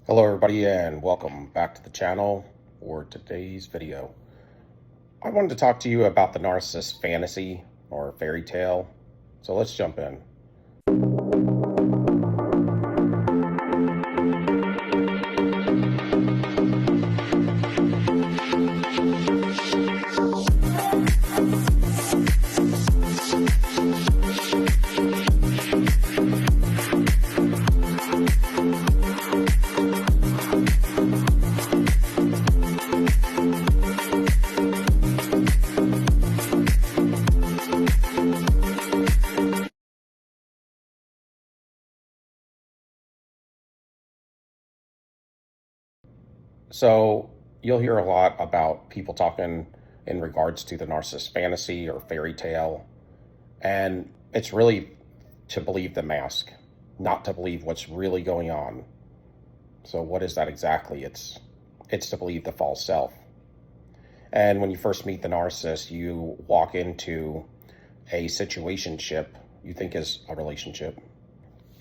Hello everybody and welcome back to the channel for today's video. I wanted to talk to you about the narcissist fantasy or fairy tale. So let's jump in. So you'll hear a lot about people talking in regards to the narcissist fantasy or fairy tale. And it's really to believe the mask, not to believe what's really going on. So what is that exactly? It's to believe the false self. And when you first meet the narcissist, you walk into a situationship you think is a relationship.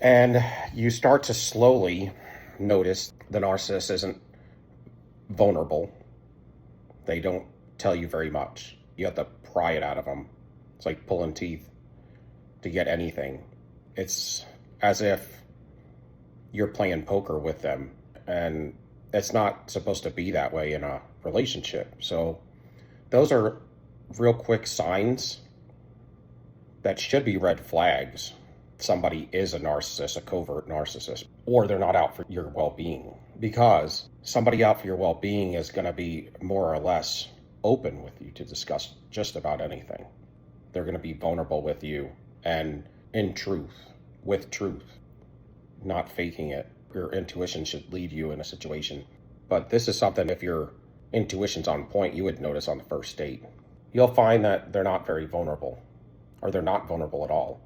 And you start to slowly notice the narcissist isn't vulnerable. They don't tell you very much. You have to pry it out of them. It's like pulling teeth to get anything. It's as if you're playing poker with them, and it's not supposed to be that way in a relationship. So those are real quick signs that should be red flags. Somebody is a narcissist, a covert narcissist, or they're not out for your well-being, because somebody out for your well-being is going to be more or less open with you to discuss just about anything. They're going to be vulnerable with you and in truth, with truth, not faking it. Your intuition should lead you in a situation. But this is something, if your intuition's on point, you would notice on the first date. You'll find that they're not very vulnerable, or they're not vulnerable at all.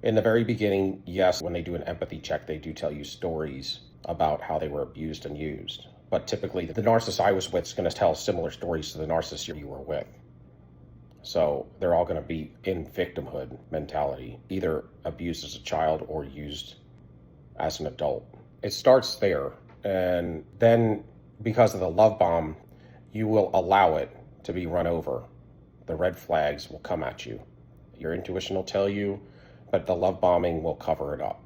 In the very beginning, yes, when they do an empathy check, they do tell you stories about how they were abused and used. But typically, the narcissist I was with is going to tell similar stories to the narcissist you were with. So they're all going to be in victimhood mentality, either abused as a child or used as an adult. It starts there. And then because of the love bomb, you will allow it to be run over. The red flags will come at you. Your intuition will tell you, but the love bombing will cover it up.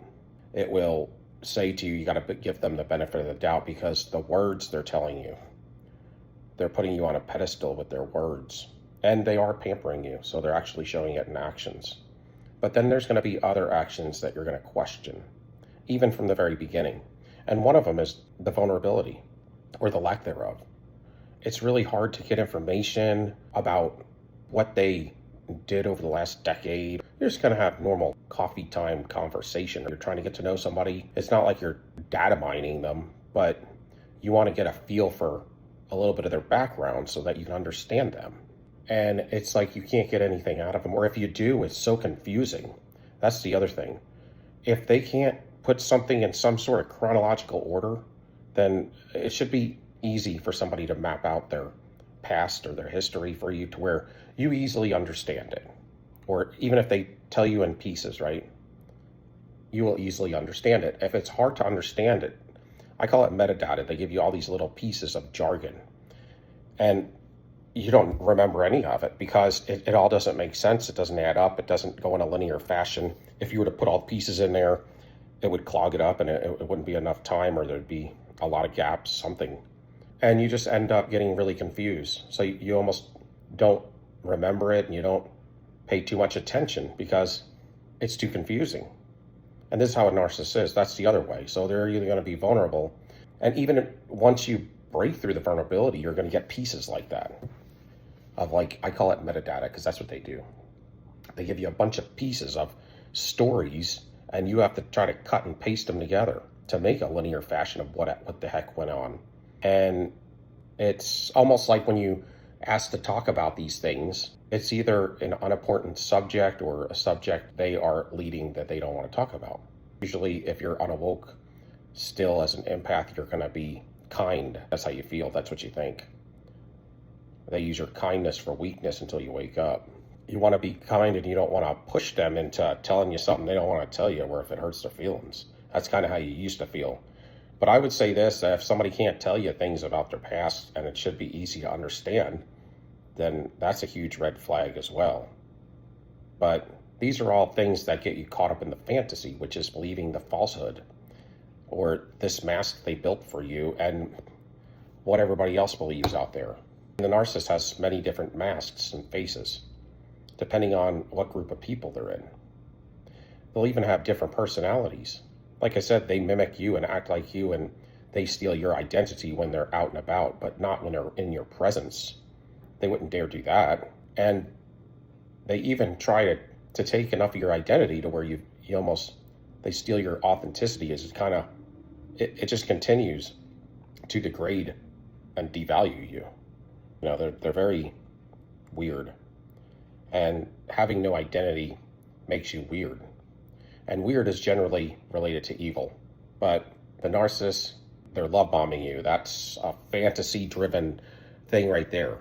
It will say to you, you got to give them the benefit of the doubt, because the words they're telling you, they're putting you on a pedestal with their words, and they are pampering you. So they're actually showing it in actions. But then there's going to be other actions that you're going to question, even from the very beginning. And one of them is the vulnerability or the lack thereof. It's really hard to get information about what they did over the last decade. You're just going to have normal coffee time conversation. You're trying to get to know somebody. It's not like you're data mining them, but you want to get a feel for a little bit of their background so that you can understand them. And it's like you can't get anything out of them, or if you do, it's so confusing. That's the other thing. If they can't put something in some sort of chronological order, then it should be easy for somebody to map out their past or their history for you to where you easily understand it. Or even if they tell you in pieces, right? You will easily understand it. If it's hard to understand it, I call it metadata. They give you all these little pieces of jargon, and you don't remember any of it because it all doesn't make sense. It doesn't add up. It doesn't go in a linear fashion. If you were to put all the pieces in there, it would clog it up, and it wouldn't be enough time, or there'd be a lot of gaps, something. And you just end up getting really confused. So you almost don't remember it, and you don't pay too much attention because it's too confusing. And this is how a narcissist is. That's the other way. So they're either going to be vulnerable, and even once you break through the vulnerability, you're going to get pieces like that of, like, I call it metadata, because that's what they do. They give you a bunch of pieces of stories, and you have to try to cut and paste them together to make a linear fashion of what the heck went on. And it's almost like when you ask to talk about these things, it's either an unimportant subject or a subject they are leading that they don't want to talk about. Usually, if you're unawoke still as an empath, you're going to be kind. That's how you feel. That's what you think. They use your kindness for weakness until you wake up. You want to be kind, and you don't want to push them into telling you something they don't want to tell you, where if it hurts their feelings. That's kind of how you used to feel. But I would say this, that if somebody can't tell you things about their past and it should be easy to understand, then that's a huge red flag as well. But these are all things that get you caught up in the fantasy, which is believing the falsehood or this mask they built for you and what everybody else believes out there. And the narcissist has many different masks and faces, depending on what group of people they're in. They'll even have different personalities. Like I said, they mimic you and act like you, and they steal your identity when they're out and about, but not when they're in your presence. They wouldn't dare do that. And they even try to take enough of your identity to where you almost, they steal your authenticity. Is kind of, it just continues to degrade and devalue you. You know, they're very weird. And having no identity makes you weird. And weird is generally related to evil. But the narcissist, they're love bombing you. That's a fantasy-driven thing right there.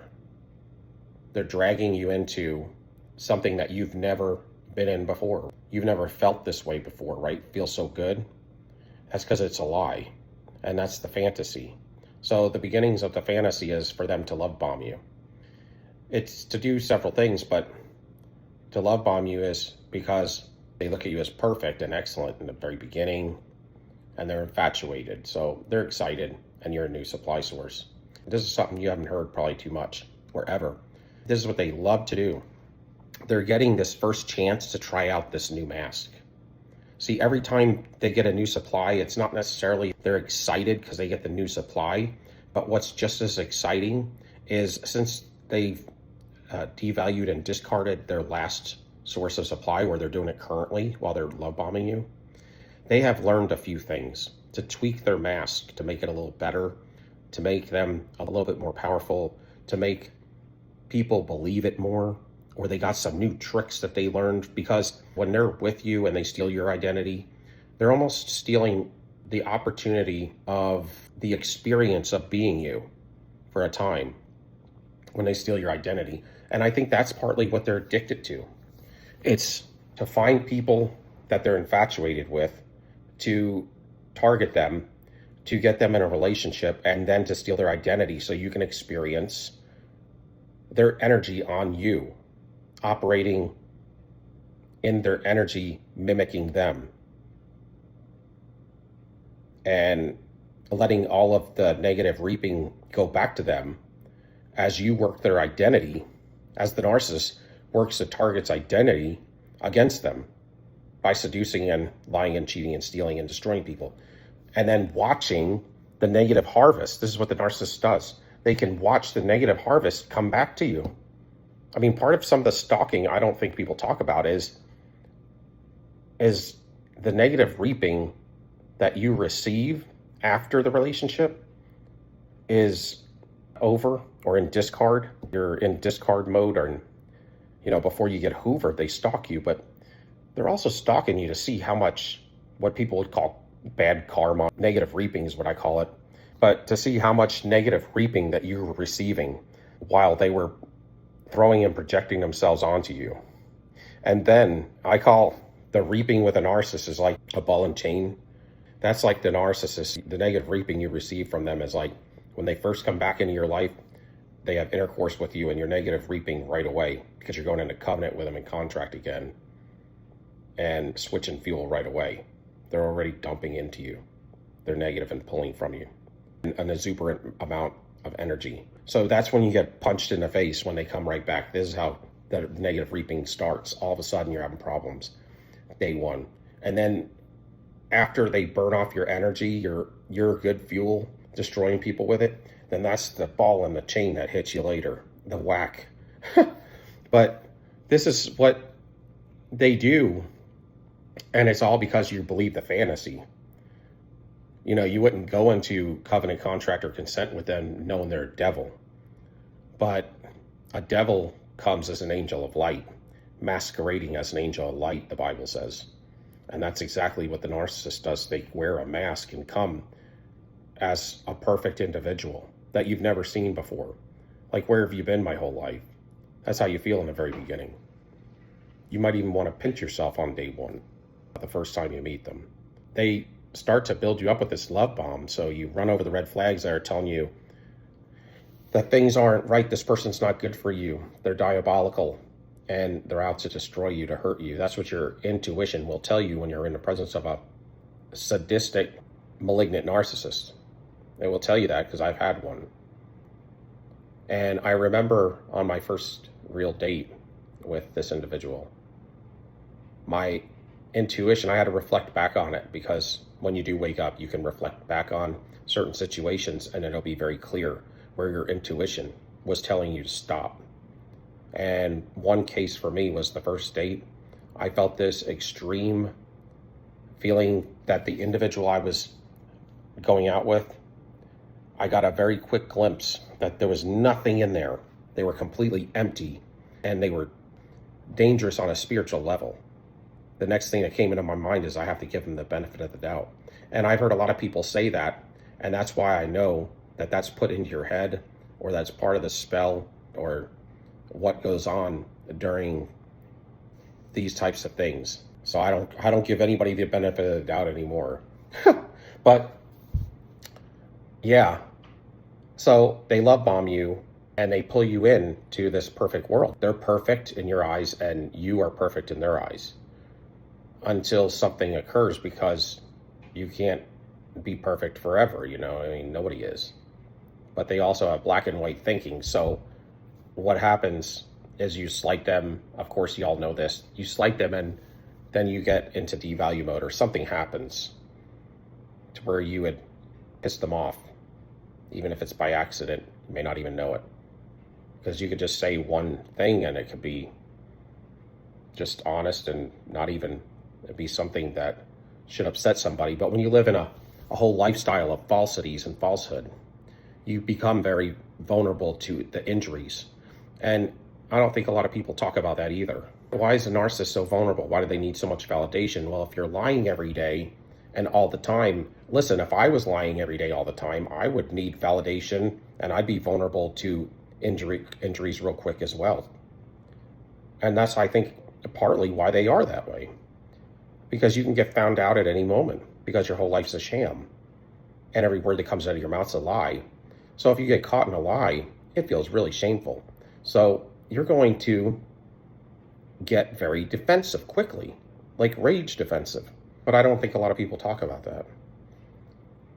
They're dragging you into something that you've never been in before. You've never felt this way before, right? Feels so good. That's because it's a lie. And that's the fantasy. So the beginnings of the fantasy is for them to love bomb you. It's to do several things, but to love bomb you is because they look at you as perfect and excellent in the very beginning, and they're infatuated. So they're excited, and you're a new supply source. This is something you haven't heard probably too much or ever. This is what they love to do. They're getting this first chance to try out this new mask. See, every time they get a new supply, it's not necessarily they're excited because they get the new supply, but what's just as exciting is since they've devalued and discarded their last source of supply where they're doing it currently while they're love bombing you, they have learned a few things to tweak their mask, to make it a little better, to make them a little bit more powerful, to make people believe it more, or they got some new tricks that they learned, because when they're with you and they steal your identity, they're almost stealing the opportunity of the experience of being you for a time when they steal your identity. And I think that's partly what they're addicted to. It's to find people that they're infatuated with, to target them, to get them in a relationship, and then to steal their identity so you can experience their energy on you, operating in their energy, mimicking them, and letting all of the negative reaping go back to them as you work their identity, as the narcissist works the target's identity against them by seducing and lying and cheating and stealing and destroying people. And then watching the negative harvest. This is what the narcissist does. They can watch the negative harvest come back to you. I mean, part of some of the stalking I don't think people talk about is the negative reaping that you receive after the relationship is over or in discard. You're in discard mode, or, you know, before you get hoovered, they stalk you, but they're also stalking you to see how much, what people would call bad karma, negative reaping is what I call it, but to see how much negative reaping that you were receiving while they were throwing and projecting themselves onto you. And then I call the reaping with a narcissist is like a ball and chain. That's like the narcissist. The negative reaping you receive from them is like when they first come back into your life, they have intercourse with you and you're negative reaping right away because you're going into covenant with them and contract again and switching fuel right away. They're already dumping into you. They're negative and pulling from you an exuberant amount of energy. So that's when you get punched in the face when they come right back. This is how the negative reaping starts. All of a sudden you're having problems day one. And then after they burn off your energy, your good fuel, destroying people with it, then that's the ball and the chain that hits you later, the whack. But this is what they do, and it's all because you believe the fantasy. You know, you wouldn't go into covenant, contract, or consent with them knowing they're a devil. But a devil comes as an angel of light, masquerading as an angel of light, the Bible says. And that's exactly what the narcissist does. They wear a mask and come as a perfect individual that you've never seen before. Like, where have you been my whole life? That's how you feel in the very beginning. You might even want to pinch yourself on day one, the first time you meet them. They start to build you up with this love bomb. So you run over the red flags that are telling you that things aren't right. This person's not good for you. They're diabolical and they're out to destroy you, to hurt you. That's what your intuition will tell you when you're in the presence of a sadistic, malignant narcissist. It will tell you that because I've had one. And I remember on my first real date with this individual, my intuition, I had to reflect back on it, because when you do wake up, you can reflect back on certain situations and it'll be very clear where your intuition was telling you to stop. And one case for me was the first date. I felt this extreme feeling that the individual I was going out with, I got a very quick glimpse that there was nothing in there. They were completely empty and they were dangerous on a spiritual level. The next thing that came into my mind is I have to give them the benefit of the doubt. And I've heard a lot of people say that, and that's why I know that that's put into your head, or that's part of the spell, or what goes on during these types of things. So I don't give anybody the benefit of the doubt anymore. But yeah, so they love bomb you and they pull you in to this perfect world. They're perfect in your eyes and you are perfect in their eyes until something occurs, because you can't be perfect forever, you know, I mean, nobody is. But they also have black and white thinking. So what happens is you slight them. Of course, you all know this. You slight them and then you get into devalue mode, or something happens to where you would piss them off. Even if it's by accident, you may not even know it. Because you could just say one thing and it could be just honest and not even be something that should upset somebody. But when you live in a whole lifestyle of falsities and falsehood, you become very vulnerable to the injuries. And I don't think a lot of people talk about that either. Why is a narcissist so vulnerable? Why do they need so much validation? Well, if you're lying every day and all the time, listen, if I was lying every day all the time, I would need validation and I'd be vulnerable to injuries real quick as well. And that's, I think, partly why they are that way. Because you can get found out at any moment, because your whole life's a sham. And every word that comes out of your mouth's a lie. So if you get caught in a lie, it feels really shameful. So you're going to get very defensive quickly, like rage defensive. But I don't think a lot of people talk about that.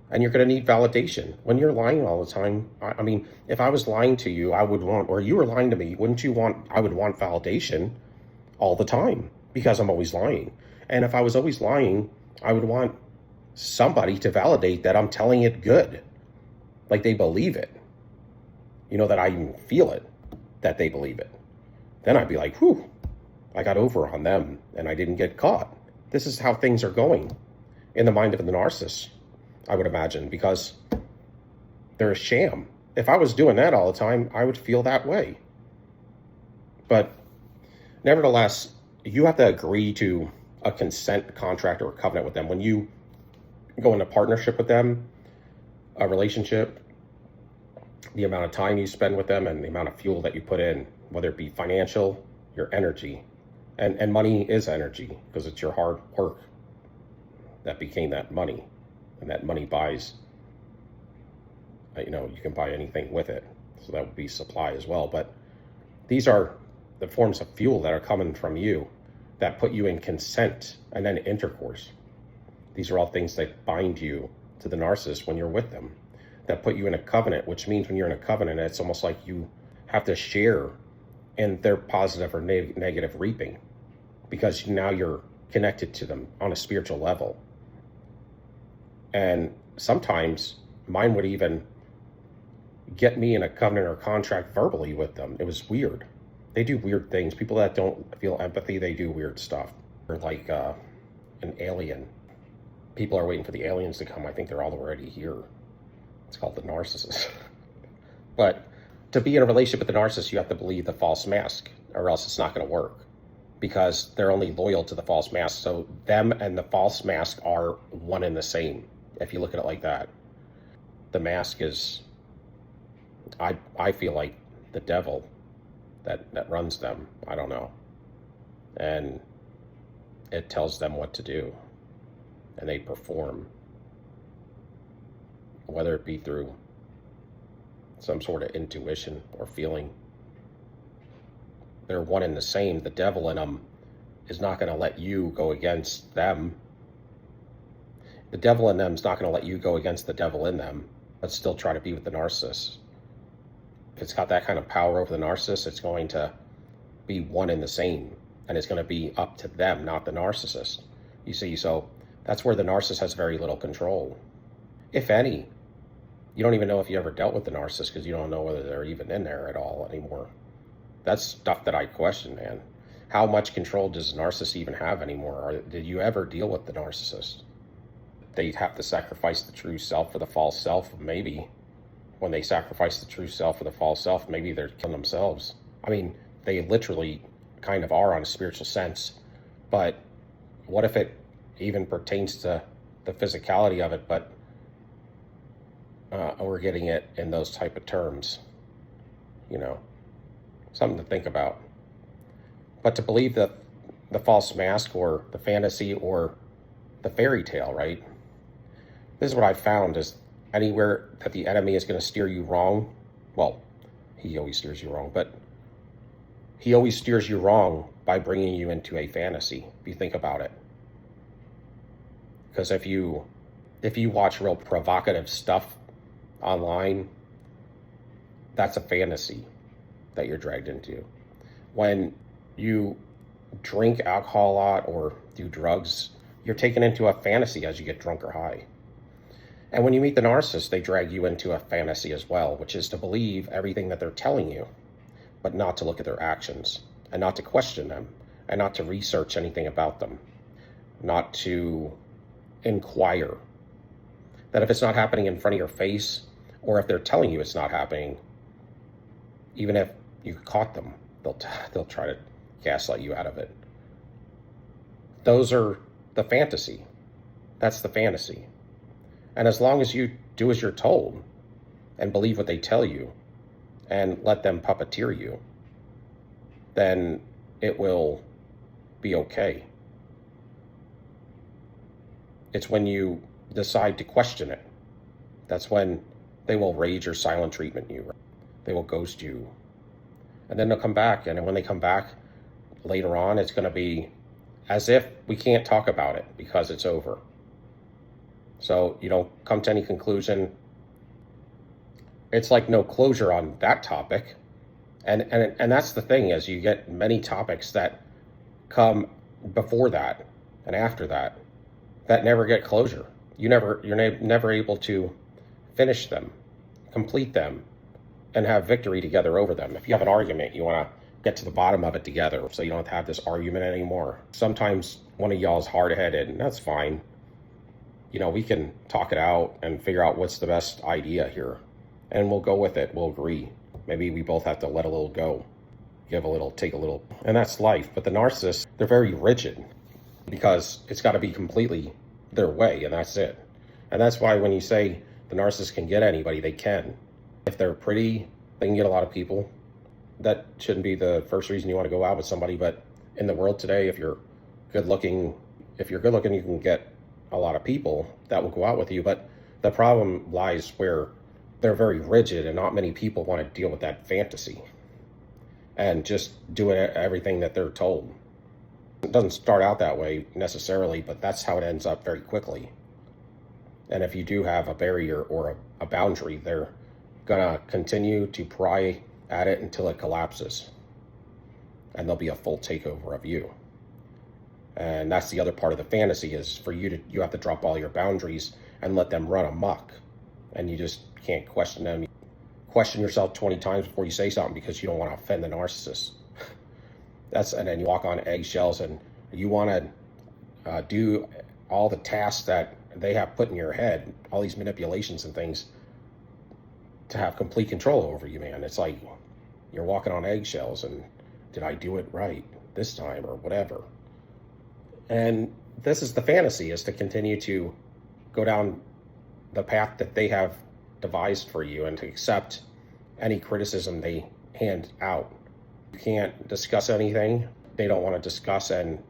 And you're going to need validation. When you're lying all the time, I mean, if I was lying to you, I would want, or you were lying to me, wouldn't you want, I would want validation all the time, because I'm always lying. And if I was always lying, I would want somebody to validate that I'm telling it good. Like they believe it. You know, that I even feel it, that they believe it. Then I'd be like, whew, I got over on them and I didn't get caught. This is how things are going in the mind of the narcissist, I would imagine, because they're a sham. If I was doing that all the time, I would feel that way. But nevertheless, you have to agree to a consent contract or a covenant with them. When you go into partnership with them, a relationship, the amount of time you spend with them and the amount of fuel that you put in, whether it be financial, your energy, and money is energy, because it's your hard work that became that money, and that money buys, you know, you can buy anything with it. So that would be supply as well. But these are the forms of fuel that are coming from you that put you in consent and then intercourse. These are all things that bind you to the narcissist when you're with them, that put you in a covenant, which means when you're in a covenant, it's almost like you have to share in their positive or negative reaping, because now you're connected to them on a spiritual level. And sometimes mine would even get me in a covenant or contract verbally with them. It was weird. They do weird things. People that don't feel empathy, they do weird stuff. They're like an alien. People are waiting for the aliens to come. I think they're already here. It's called the narcissist. But to be in a relationship with the narcissist, you have to believe the false mask, or else it's not going to work, because they're only loyal to the false mask. So them and the false mask are one and the same, if you look at it like that. The mask is, I feel like the devil that runs them. I don't know. And it tells them what to do, and they perform whether it be through some sort of intuition or feeling. They're one and the same. The devil in them is not going to let you go against them. The devil in them is not going to let you go against the devil in them, but still try to be with the narcissist. If it's got that kind of power over the narcissist, it's going to be one and the same, and it's going to be up to them, not the narcissist. You see, so that's where the narcissist has very little control, if any. You don't even know if you ever dealt with the narcissist because you don't know whether they're even in there at all anymore. That's stuff that I question, man. How much control does the narcissist even have anymore? Or did you ever deal with the narcissist? They have to sacrifice the true self for the false self. Maybe when they sacrifice the true self for the false self, maybe they're killing themselves. I mean, they literally kind of are on a spiritual sense. But what if it even pertains to the physicality of it, but we're getting it in those type of terms? You know, something to think about. But to believe that the false mask or the fantasy or the fairy tale, right? This is what I've found is anywhere that the enemy is going to steer you wrong, well, he always steers you wrong, but he always steers you wrong by bringing you into a fantasy, if you think about it. Because if you watch real provocative stuff online, that's a fantasy that you're dragged into. When you drink alcohol a lot or do drugs, you're taken into a fantasy as you get drunk or high. And when you meet the narcissist, they drag you into a fantasy as well, which is to believe everything that they're telling you, but not to look at their actions and not to question them and not to research anything about them, not to inquire. That if it's not happening in front of your face, or if they're telling you it's not happening, even if you caught them, they'll try to gaslight you out of it. Those are the fantasy. That's the fantasy. And as long as you do as you're told and believe what they tell you and let them puppeteer you, then it will be okay. It's when you decide to question it, that's when they will rage or silent treatment you. They will ghost you. And then they'll come back. And when they come back later on, it's going to be as if we can't talk about it because it's over. So you don't come to any conclusion. It's like no closure on that topic. And that's the thing, is you get many topics that come before that and after that never get closure. You're never able to finish them, complete them, and have victory together over them. If you have an argument, you want to get to the bottom of it together so you don't have to have this argument anymore. Sometimes one of y'all is hard-headed, and that's fine. You know, we can talk it out and figure out what's the best idea here, and we'll go with it. We'll agree. Maybe we both have to let a little go, give a little, take a little, and that's life. But the narcissists, they're very rigid because it's got to be completely their way, and that's it. And that's why when you say the narcissist can get anybody, they can. If they're pretty, they can get a lot of people. That shouldn't be the first reason you want to go out with somebody, but in the world today, if you're good looking, you can get a lot of people that will go out with you. But the problem lies where they're very rigid and not many people want to deal with that fantasy and just do everything that they're told. It doesn't start out that way necessarily, but that's how it ends up very quickly. And if you do have a barrier or a boundary, they're gonna continue to pry at it until it collapses. And there'll be a full takeover of you. And that's the other part of the fantasy, is for you have to drop all your boundaries and let them run amok. And you just can't question them. You question yourself 20 times before you say something because you don't want to offend the narcissist. And then you walk on eggshells and you want to do all the tasks that they have put in your head, all these manipulations and things to have complete control over you, man. It's like you're walking on eggshells, and did I do it right this time or whatever? And this is the fantasy, is to continue to go down the path that they have devised for you and to accept any criticism they hand out. You can't discuss anything they don't want to discuss, and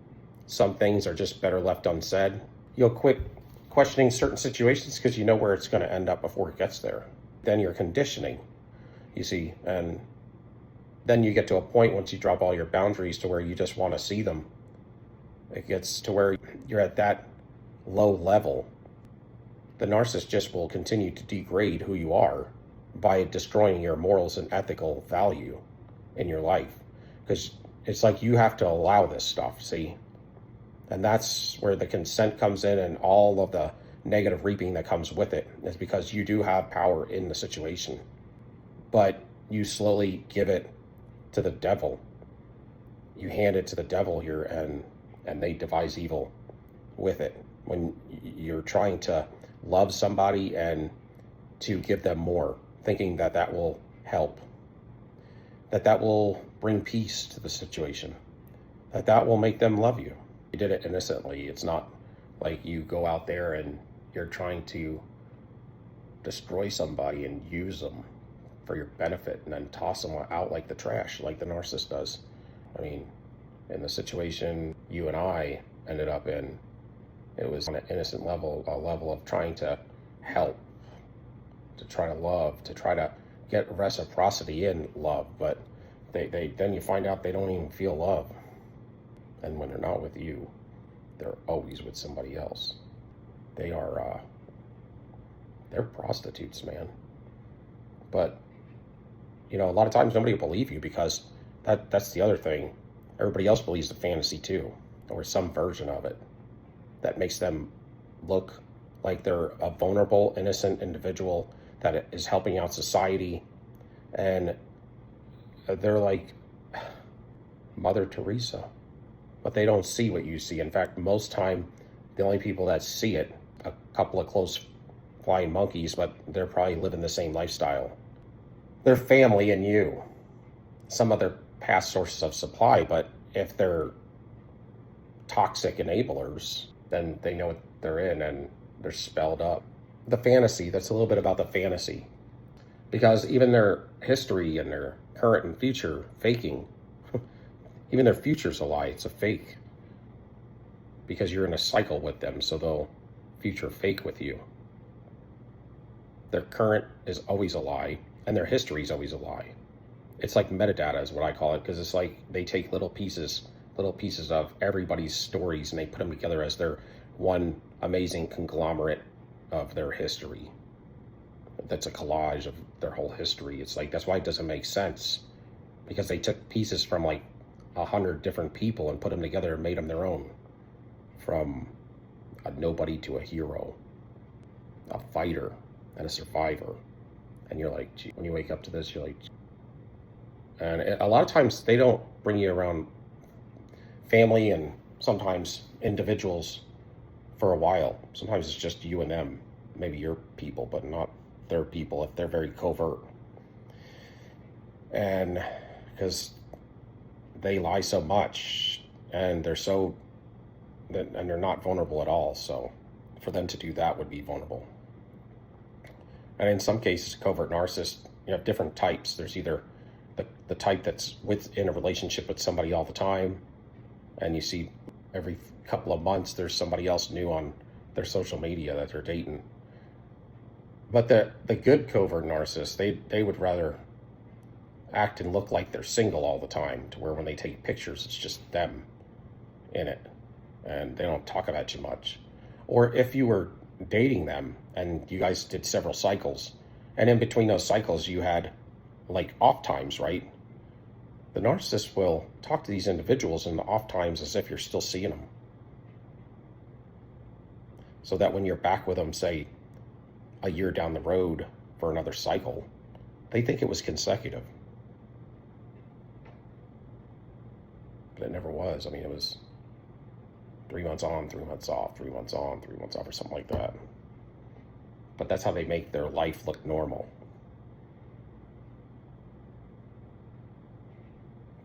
some things are just better left unsaid. You'll quit questioning certain situations because you know where it's going to end up before it gets there. Then you're conditioning, you see, and then you get to a point once you drop all your boundaries to where you just want to see them. It gets to where you're at that low level. The narcissist just will continue to degrade who you are by destroying your morals and ethical value in your life. Because it's like you have to allow this stuff, see? And that's where the consent comes in, and all of the negative reaping that comes with it is because you do have power in the situation. But you slowly give it to the devil. You hand it to the devil here, and they devise evil with it. When you're trying to love somebody and to give them more, thinking that that will help, that will bring peace to the situation, that will make them love you. You did it innocently. It's not like you go out there and you're trying to destroy somebody and use them for your benefit and then toss them out like the trash, like the narcissist does. I mean, in the situation you and I ended up in, it was on an innocent level, a level of trying to help, to try to love, to try to get reciprocity in love. But they then you find out they don't even feel love. And when they're not with you, they're always with somebody else. They are, they're prostitutes, man. But, you know, a lot of times nobody will believe you because that's the other thing. Everybody else believes the fantasy too, or some version of it that makes them look like they're a vulnerable, innocent individual that is helping out society. And they're like Mother Teresa, but they don't see what you see. In fact, most time, the only people that see it, a couple of close flying monkeys, but they're probably living the same lifestyle. Their family and you, some other past sources of supply, but if they're toxic enablers, then they know what they're in and they're spelled up. The fantasy, that's a little bit about the fantasy. Because even their history and their current and future faking, even their future's a lie, it's a fake. Because you're in a cycle with them, so they'll future fake with you. Their current is always a lie, and their history is always a lie. It's like metadata is what I call it, because it's like they take little pieces of everybody's stories and they put them together as their one amazing conglomerate of their history. That's a collage of their whole history. It's like, that's why it doesn't make sense, because they took pieces from like 100 different people and put them together and made them their own. From a nobody to a hero, a fighter and a survivor. And you're like, gee, when you wake up to this, you're like, and a lot of times they don't bring you around family and sometimes individuals for a while. Sometimes it's just you and them, maybe your people, but not their people if they're very covert. And because they lie so much and they're so, and they're not vulnerable at all. So for them to do that would be vulnerable. And in some cases, covert narcissists, you have different types. There's either the type that's in a relationship with somebody all the time, and you see every couple of months there's somebody else new on their social media that they're dating. But the good covert narcissists, they would rather act and look like they're single all the time, to where when they take pictures, it's just them in it, and they don't talk about you much. Or if you were dating them and you guys did several cycles, and in between those cycles you had like off times, right? The narcissist will talk to these individuals in the off times as if you're still seeing them, so that when you're back with them, say a year down the road for another cycle, they think it was consecutive. But it never was. I mean, it was 3 months on, 3 months off, 3 months on, 3 months off, or something like that. But that's how they make their life look normal.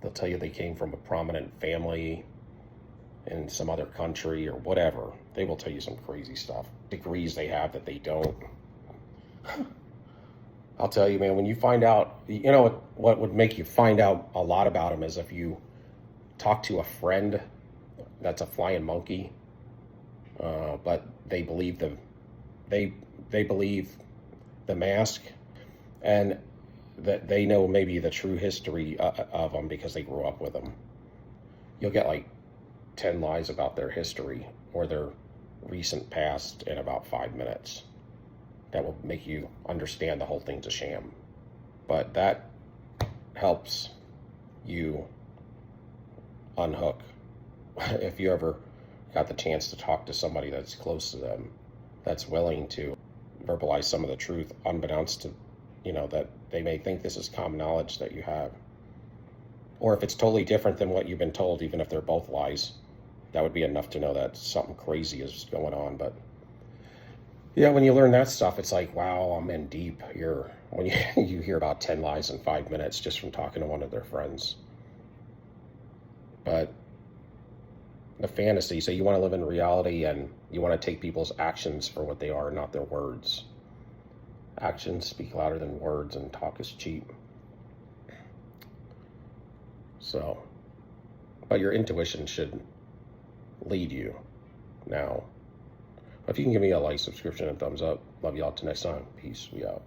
They'll tell you they came from a prominent family in some other country or whatever. They will tell you some crazy stuff. Degrees they have that they don't. I'll tell you, man, when you find out, you know what would make you find out a lot about them is if you talk to a friend that's a flying monkey but they believe they they believe the mask, and that they know maybe the true history of them because they grew up with them. You'll get like 10 lies about their history or their recent past in about 5 minutes. That will make you understand the whole thing's a sham. But that helps you unhook. If you ever got the chance to talk to somebody that's close to them, that's willing to verbalize some of the truth, unbeknownst to, that they may think this is common knowledge that you have. Or if it's totally different than what you've been told, even if they're both lies, that would be enough to know that something crazy is going on. But yeah, when you learn that stuff, it's like, wow, I'm in deep here. When you hear about 10 lies in 5 minutes just from talking to one of their friends. But the fantasy, so you want to live in reality and you want to take people's actions for what they are, not their words. Actions speak louder than words, and talk is cheap. So, but your intuition should lead you. Now, if you can give me a like, subscription, and thumbs up, love y'all till next time. Peace. We out.